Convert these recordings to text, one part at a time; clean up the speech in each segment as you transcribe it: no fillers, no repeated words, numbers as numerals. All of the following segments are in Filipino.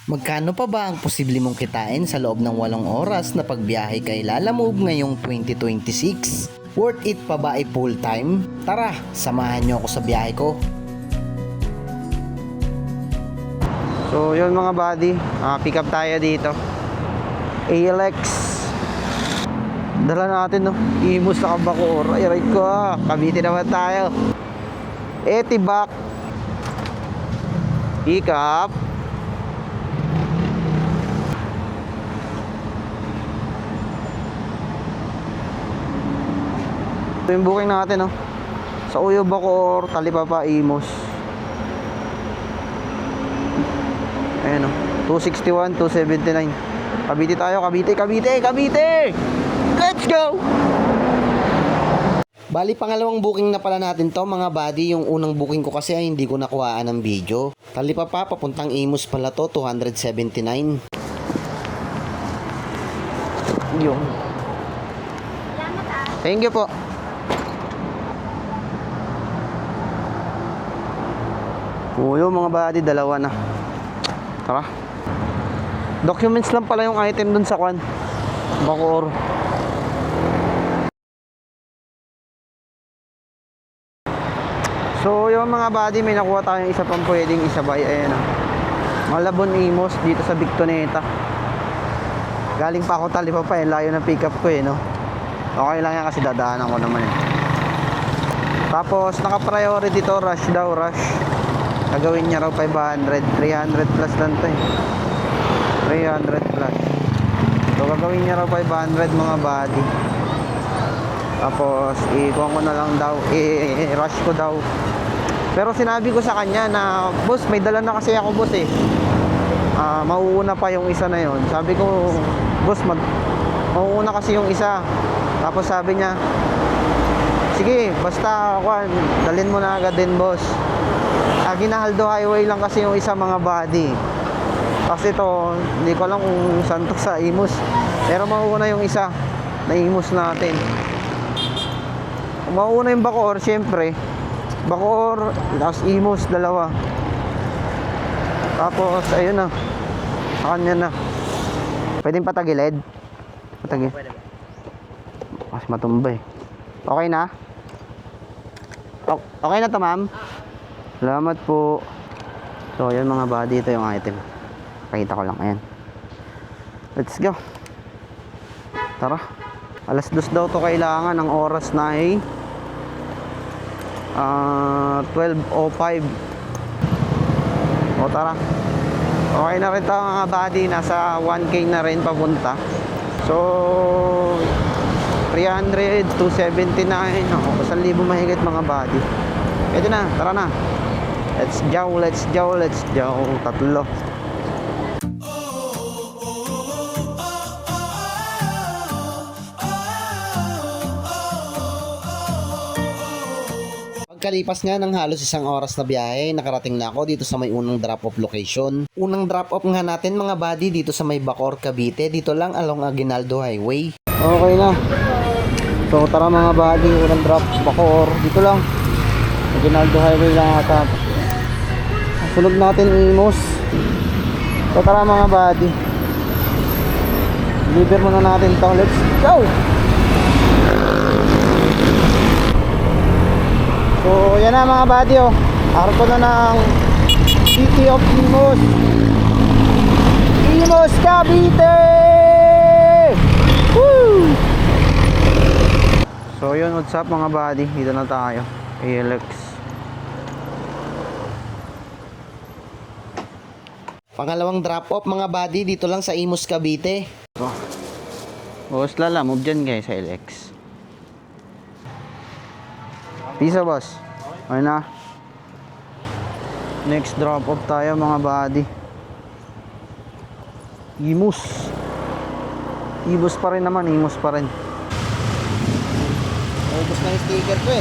Magkano pa ba ang posible mong kitain sa loob ng 8 oras na pagbiyahe kay Lalamove ngayong 2026? Worth it pa ba ay full time? Tara, samahan nyo ako sa biyahe ko. So yun mga buddy, pick up tayo dito. ALX. Dala natin no, Imus na Bacoor. Ay right ko Cavite naman tayo. Etibak. Pick up. Ito yung booking natin no, sa Uyo Bacoor, Talipapa, Imus. Ayan o, 261, 279. Cavite tayo, Cavite! Let's go! Bali, pangalawang booking na pala natin to mga buddy. Yung unang booking ko kasi ay hindi ko nakuhaan ng video. Talipapa, papuntang Imus pala to, 279. Yung. Thank you po. Uyo mga buddy, dalawa na. Tara. Documents lang pala yung item dun sa kwan Bacoor. So yung mga buddy, may nakuha tayong isa pang pwedeng isabay. Ayan o, Malabon Imus dito sa Victoneta. Galing pa ako Talipapa, layo ng pick up ko no. Okay lang yan kasi dadaanan ko naman Tapos naka priority to, rush daw, rush. Gagawin niya raw 500, 300 plus lang to 300 plus. So gagawin niya raw 500 mga buddy. Tapos ikuha ko na lang daw, rush ko daw. Pero sinabi ko sa kanya na, boss, may dala na kasi ako boss mauuna pa yung isa na yon. Sabi ko, boss, mauuna kasi yung isa. Tapos sabi niya, sige, basta dalhin mo na agad din boss. Ginahaldo Highway lang kasi yung isa mga buddy. Kasi ito, hindi ko alam kung saan to sa Imus. Pero mauuna yung isa na Imus natin. Kung mauuna yung Bacoor, syempre Bacoor, tapos Imus, dalawa. Tapos, ayun na, sa kanya na. Pwedeng patagilid? Patagilid. Mas matumba Okay na? Okay na to ma'am? Salamat po. So yun mga buddy, ito yung item. Pakita ko lang, ayan. Let's go. Tara. 2:00 daw to kailangan. Ang oras na ay 12:05. O tara. Okay na rin tayo mga buddy. Nasa 1K na rin papunta. So 300, 279. O, 1,000 mahigit mga buddy. Pwede na, tara na. Let's go. Tatlo. Pagkalipas nga ng halos 1 oras na biyahe, nakarating na ako dito sa may unang drop-off location. Unang drop-off nga natin mga buddy dito sa may Bacoor, Cavite. Dito lang along Aguinaldo Highway. Okay na. So tara mga buddy, unang drop Bacoor. Dito lang Aguinaldo Highway lang ata. Sunod natin Imus. So tara mga buddy, deliver muna natin to. Let's go. So yan na mga buddy Arko na ng City of Imus, Imus, Cavite. Woo! So yun, what's up mga buddy, dito na tayo ALX. Pangalawang drop-off mga buddy dito lang sa Imus, Cavite. Boss Lalamove dyan guys sa LX. Pisa boss. Okay na. Next drop off tayo mga buddy. Imus pa rin naman. Imus pa rin. Ubus na yung sticker ko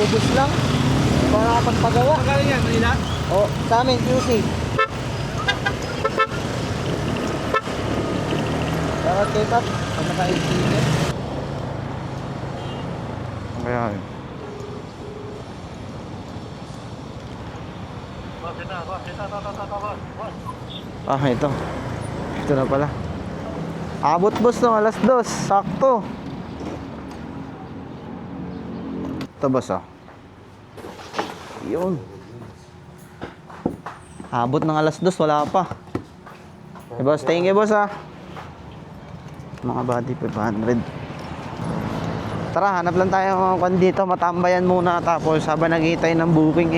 Ubus lang. Para nakapagpagawa. Magkano yan? Manila? Sa amin, QC. Para take up. Pag naka-sticker. Kaya yun. Ah, ito. Ito na pala. Abot boss ng alas 2. Sakto. Ito boss oh. Yun. Abot ng alas 2. Wala pa. Hey boss, thank you boss ah. Mga body 500. Tara, hanap lang tayo kung dito, matambayan muna. Tapos habang naghihintay ng booking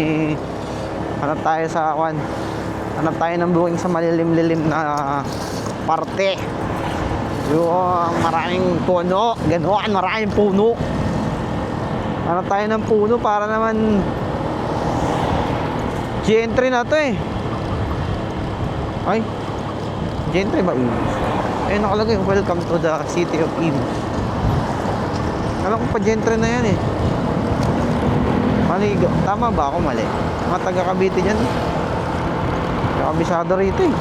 hanap tayo sa hanap tayo ng booking sa malilim-lilim na parte. Yung maraming puno, ganoon, maraming puno. Hanap tayo ng puno para naman G-entry na to eh. Ay, G-entry ba Imus? Eh nakalagay, welcome to the city of Imus. Alam ko pa Gentry na yan eh. Mali, tama ba ako mali? Mga taga Cavite dyan. Kabisado rito eh.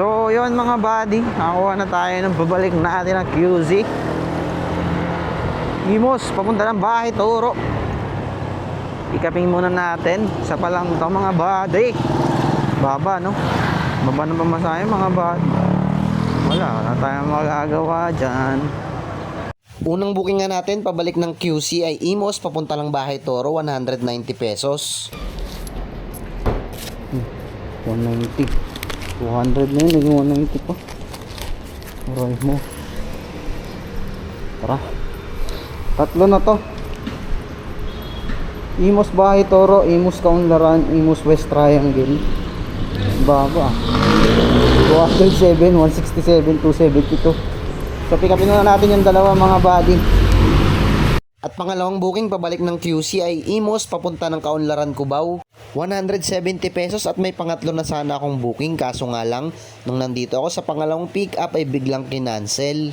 So yun mga buddy, nakakuha na tayo ng babalik natin ng QZ Imus, papunta ng Bahay Toro. Ikaping muna natin. Isa pa lang ito mga buddy. Baba no? Baba na pamasahe mga buddy. Wala tayong magagawa dyan. Unang booking nga natin pabalik ng QC ay Imus papunta lang Bahay Toro, 190 pesos. 190. 200 na yun, naging 190 pa. Aray mo. Tara. Tatlo na to. Imus Bahay Toro, Imus Kaunlaran, Imus West Triangle. Baba. 207, 167, 272. So pick upin na natin yung dalawa mga buddy. At pangalawang booking pabalik ng QC ay Imus papunta ng Kaunlaran, Cubao, 170 pesos. At may pangatlo na sana akong booking, kaso nga lang nung nandito ako sa pangalawang pick up ay biglang kinancel.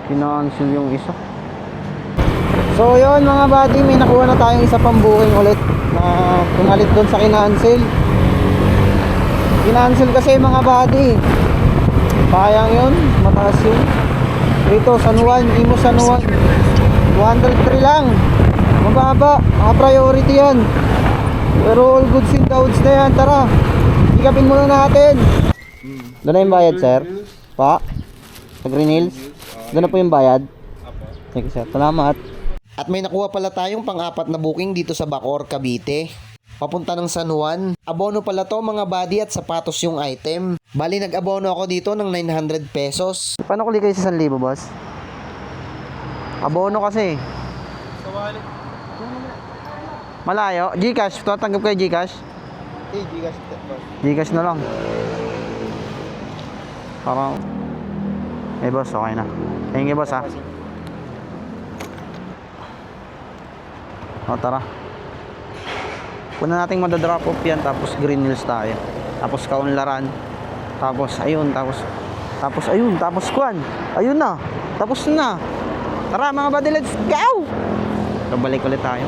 Kinancel yung isa. So yun mga buddy, may nakuha na tayong isa pang booking ulit na pumalit doon sa kinancel. Kinancel kasi mga buddy, sayang yun, mataas yun. Ito, San Juan, Imus San Juan, 203 lang. Mababa, mga priority yan. Pero all goods in the woods na yan. Tara, ikapin muna natin. Doon na yung bayad, sir? Pa? Sa Green Hills? Doon na po yung bayad? Thank you, sir. Salamat. At may nakuha pala tayong pang-apat na booking dito sa Bacoor, Cavite, papunta ng San Juan. Abono pala to mga buddy at sapatos yung item. Bali nag-abono ako dito ng 900 pesos. Paano ko ligay sa 1,000, boss? Abono kasi. Sa wallet. Malayo. Gcash. Tatanggap kayo Gcash? Gcash. Gcash na lang. Parang boss, okay na. Thank you boss ha. O tara. Kuna nating madadrop off yan. Tapos Green Hills tayo. Tapos Kaunlaran. Tapos ayun. Tapos ayun. Tapos Kwan. Ayun na. Tapos na. Tara mga buddy, let's go! Babalik ulit tayo.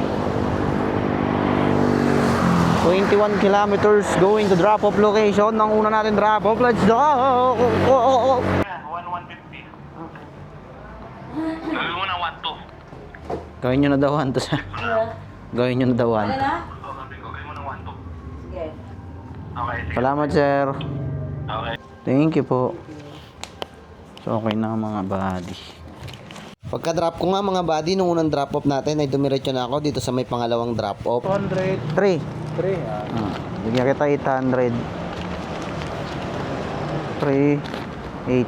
21 kilometers going to drop off location. Nang una natin drop off. Let's go! 150. Gawin mo na 1-2. Gawin nyo na daw to sir. Gawin nyo na daw Gawin mo na 1-2. Sige. Okay. Salamat sir. Okay. Thank you po. So okay na mga buddy. Pagka-drop ko nga mga buddy, nung unang drop off natin ay dumiretso na ako dito sa may pangalawang drop off. 100. 3. 3 Bigyan kita 800. 3. 8.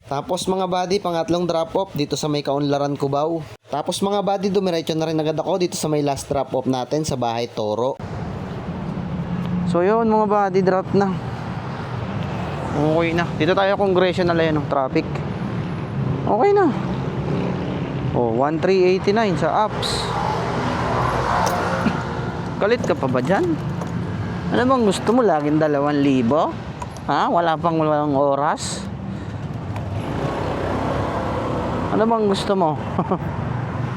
Tapos mga buddy, pangatlong drop off dito sa may Kaunlaran, Cubao. Tapos mga buddy, dumiretso na rin agad ako dito sa may last drop off natin sa Bahay Toro. So yun mga buddy, drop na. Okay na. Dito tayo congressional ayan ng traffic. Okay na. Oh, 1389 sa apps. Galit ka pa ba dyan? Ano bang gusto mo? Laging 2,000? Ha? Wala pang walang oras? Ano bang gusto mo?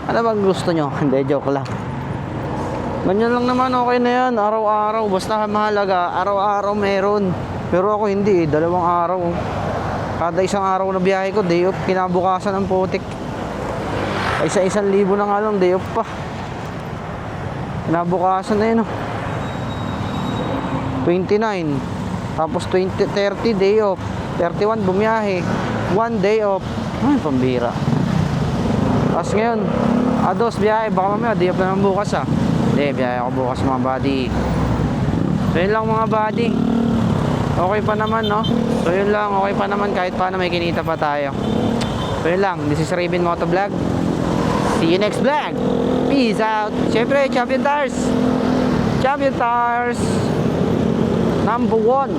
Ano bang gusto nyo? Hindi, joke lang. Ganyan lang naman, okay na yan. Araw-araw, basta mahalaga. Araw-araw meron. Pero ako hindi, 2 araw. Kada isang araw na biyahe ko, day off. Kinabukasan ng putik. Isa-1,000 na nga lang, day off pa. Kinabukasan na yun, oh. 29. Tapos 30 day off. 31 bumiyahe. 1 day off. Ay, pambira. Tapos ngayon, ados biyahe. Baka mamaya, day off na naman bukas ah. Hindi, biyahe ako bukas mga buddy. So yun lang mga buddy. Okay pa naman, no? So yun lang, okay pa naman kahit paano may kinita pa tayo. So yun lang, this is Raven Motovlog. See you next vlog. Peace out. Siyempre, Champion Tires. Champion Tires. #1.